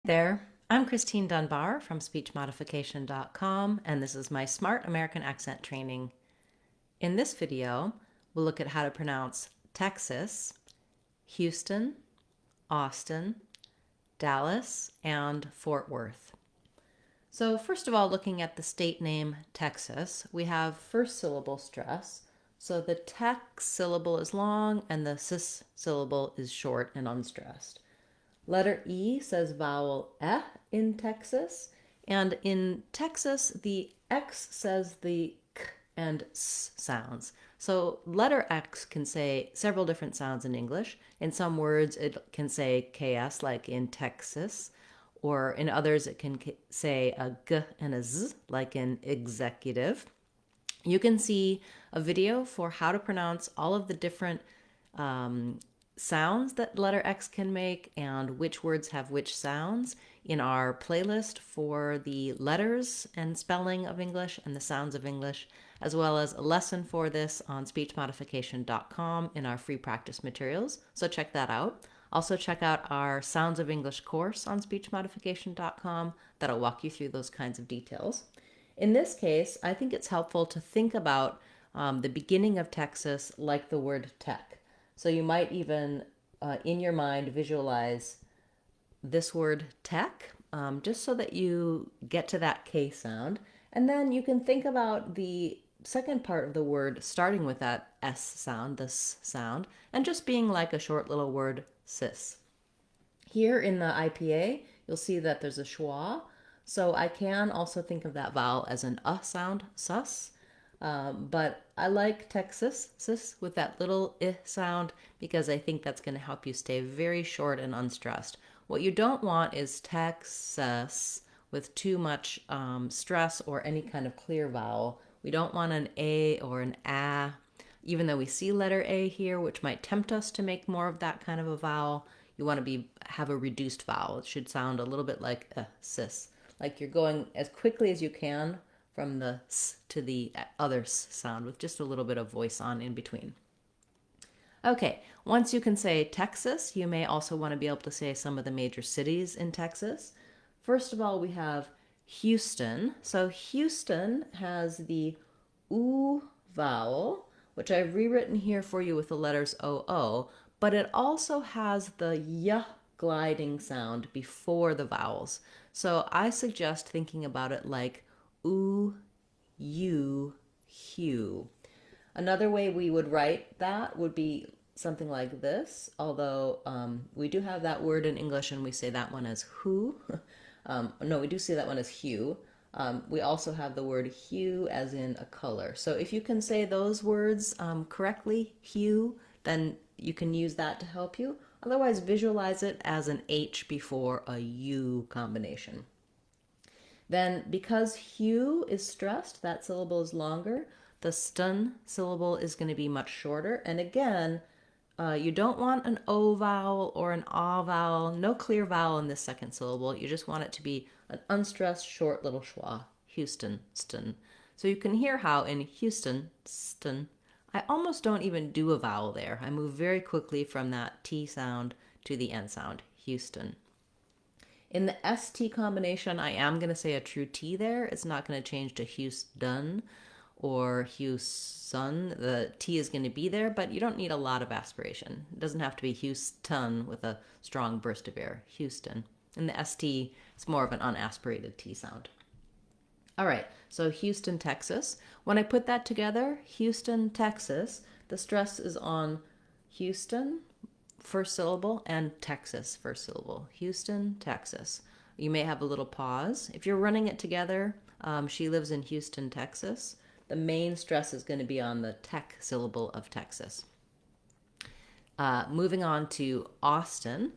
There, I'm Christine Dunbar from speechmodification.com, and this is my Smart American Accent training. In this video, we'll look at how to pronounce Texas, Houston, Austin, Dallas, and Fort Worth. So first of all, looking at the state name Texas, we have first syllable stress. So the tex syllable is long and the sis syllable is short and unstressed. Letter E says vowel eh in Texas, and in Texas, the X says the k and s sounds. So letter X can say several different sounds in English. In some words, it can say KS, like in Texas, or in others, it can say a G and a Z, like in executive. You can see a video for how to pronounce all of the different sounds that letter X can make and which words have which sounds in our playlist for the letters and spelling of English and the sounds of English, as well as a lesson for this on speechmodification.com in our free practice materials. So check that out. Also check out our Sounds of English course on speechmodification.com that'll walk you through those kinds of details. In this case, I think it's helpful to think about the beginning of Texas like the word tech. So you might even, in your mind, visualize this word tech, just so that you get to that K sound. And then you can think about the second part of the word starting with that S sound, this sound, and just being like a short little word, sis. Here in the IPA, you'll see that there's a schwa. So I can also think of that vowel as an sound, sus. But I like Texas, sis, with that little sound because I think that's going to help you stay very short and unstressed. What you don't want is Texas with too much stress or any kind of clear vowel. We don't want an A or an A, even though we see letter A here, which might tempt us to make more of that kind of a vowel. You want to have a reduced vowel. It should sound a little bit like sis, like you're going as quickly as you can from the s to the other s sound with just a little bit of voice on in between. Okay, once you can say Texas, you may also want to be able to say some of the major cities in Texas. First of all, we have Houston. So Houston has the oo vowel, which I've rewritten here for you with the letters OO, but it also has the y gliding sound before the vowels. So I suggest thinking about it like oo, you, hue. Another way we would write that would be something like this, although we do have that word in English and we say that one as who. No, we do say that one as hue. We also have the word hue as in a color. So if you can say those words correctly, hue, then you can use that to help you. Otherwise, visualize it as an H before a U combination. Then, because hue is stressed, that syllable is longer. The stun syllable is going to be much shorter. And again, you don't want an O vowel or an A vowel, no clear vowel in this second syllable. You just want it to be an unstressed, short little schwa. Houston, stun. So you can hear how in Houston, stun, I almost don't even do a vowel there. I move very quickly from that T sound to the N sound, Houston. In the ST combination, I am going to say a true T there. It's not going to change to Houston or Houston. The T is going to be there, but you don't need a lot of aspiration. It doesn't have to be Houston with a strong burst of air. Houston. In the ST, it's more of an unaspirated T sound. All right, so Houston, Texas. When I put that together, Houston, Texas, the stress is on Houston, first syllable, and Texas, first syllable. Houston, Texas. You may have a little pause. If you're running it together, she lives in Houston, Texas. The main stress is going to be on the tech syllable of Texas. Moving on to Austin.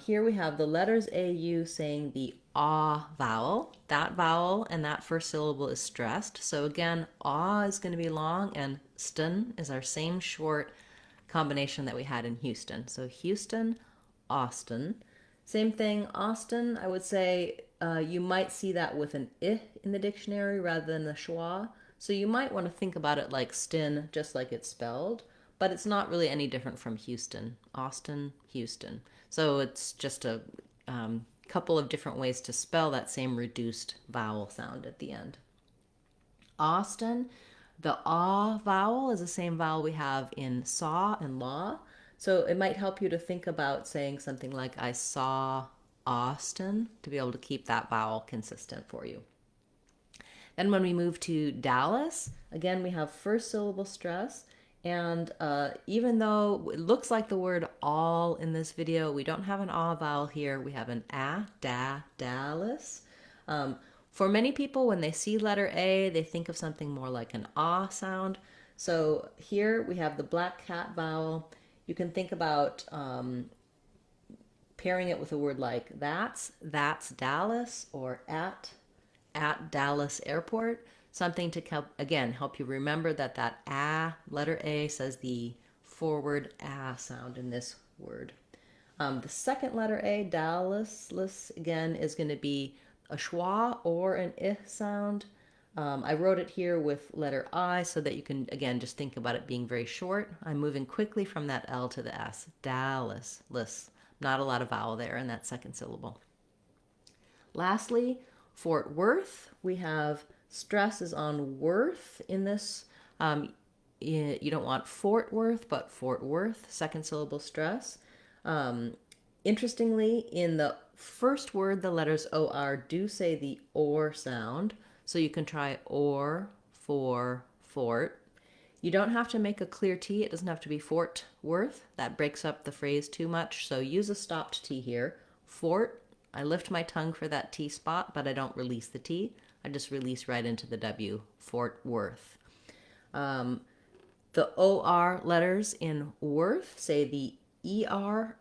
Here we have the letters AU saying the ah vowel. That vowel and that first syllable is stressed. So again, ah is going to be long and stun is our same short combination that we had in Houston. So Houston, Austin. Same thing, Austin, I would say you might see that with an I in the dictionary rather than the schwa. So you might want to think about it like stin, just like it's spelled, but it's not really any different from Houston. Austin, Houston. So it's just a couple of different ways to spell that same reduced vowel sound at the end. Austin, the ah vowel is the same vowel we have in saw and law. So it might help you to think about saying something like, I saw Austin, to be able to keep that vowel consistent for you. Then when we move to Dallas, again, we have first syllable stress. And even though it looks like the word all in this video, we don't have an ah vowel here. We have an Dallas. For many people, when they see letter A, they think of something more like an ah sound. So here we have the black cat vowel. You can think about pairing it with a word like that's Dallas, or at Dallas Airport. Something to help, again, help you remember that letter A says the forward sound in this word. The second letter A, Dallas, again, is going to be a schwa or an sound. I wrote it here with letter I so that you can, again, just think about it being very short. I'm moving quickly from that L to the S. Dallas. Not a lot of vowel there in that second syllable. Lastly, Fort Worth. We have stress is on worth in this. You don't want Fort Worth, but Fort Worth, second syllable stress. Interestingly, in the first word, the letters OR do say the OR sound. So you can try OR for fort. You don't have to make a clear T. It doesn't have to be Fort Worth. That breaks up the phrase too much. So use a stopped T here. Fort. I lift my tongue for that T spot, but I don't release the T. I just release right into the W. Fort Worth. The OR letters in worth say the ER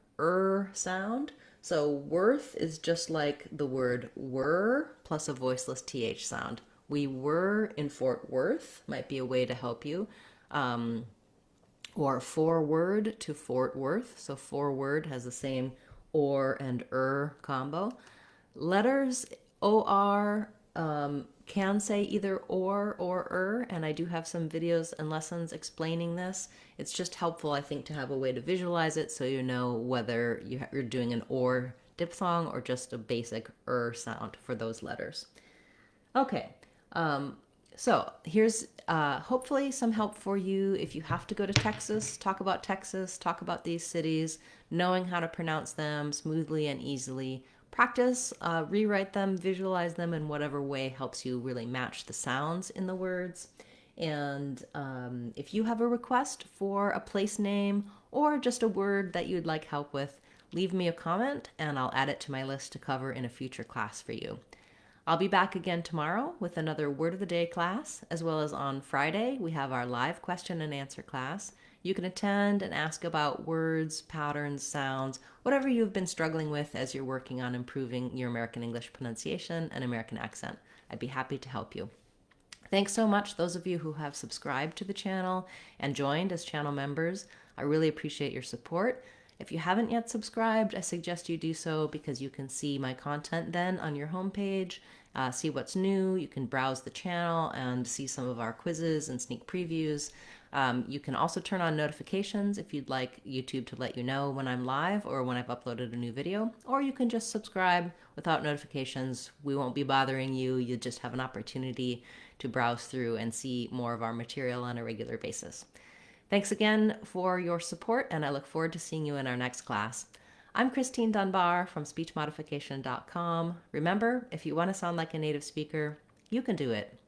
sound. So worth is just like the word were plus a voiceless TH sound. We were in Fort Worth might be a way to help you. Or forward to Fort Worth. So forward has the same or and combo. Letters OR can say either or and I do have some videos and lessons explaining this. It's just helpful, I think, to have a way to visualize it so you know whether you're doing an or diphthong or just a basic sound for those letters. Okay, so here's hopefully some help for you if you have to go to Texas, talk about these cities, knowing how to pronounce them smoothly and easily. Practice, rewrite them, visualize them in whatever way helps you really match the sounds in the words. And if you have a request for a place name or just a word that you'd like help with, leave me a comment and I'll add it to my list to cover in a future class for you. I'll be back again tomorrow with another Word of the Day class, as well as on Friday, we have our live question and answer class. You can attend and ask about words, patterns, sounds, whatever you've been struggling with as you're working on improving your American English pronunciation and American accent. I'd be happy to help you. Thanks so much, those of you who have subscribed to the channel and joined as channel members. I really appreciate your support. If you haven't yet subscribed, I suggest you do so because you can see my content then on your homepage, see what's new. You can browse the channel and see some of our quizzes and sneak previews. You can also turn on notifications if you'd like YouTube to let you know when I'm live or when I've uploaded a new video, or you can just subscribe without notifications. We won't be bothering you. You just have an opportunity to browse through and see more of our material on a regular basis. Thanks again for your support, and I look forward to seeing you in our next class. I'm Christine Dunbar from SpeechModification.com. Remember, if you want to sound like a native speaker, you can do it.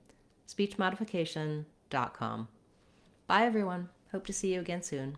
SpeechModification.com. Bye, everyone. Hope to see you again soon.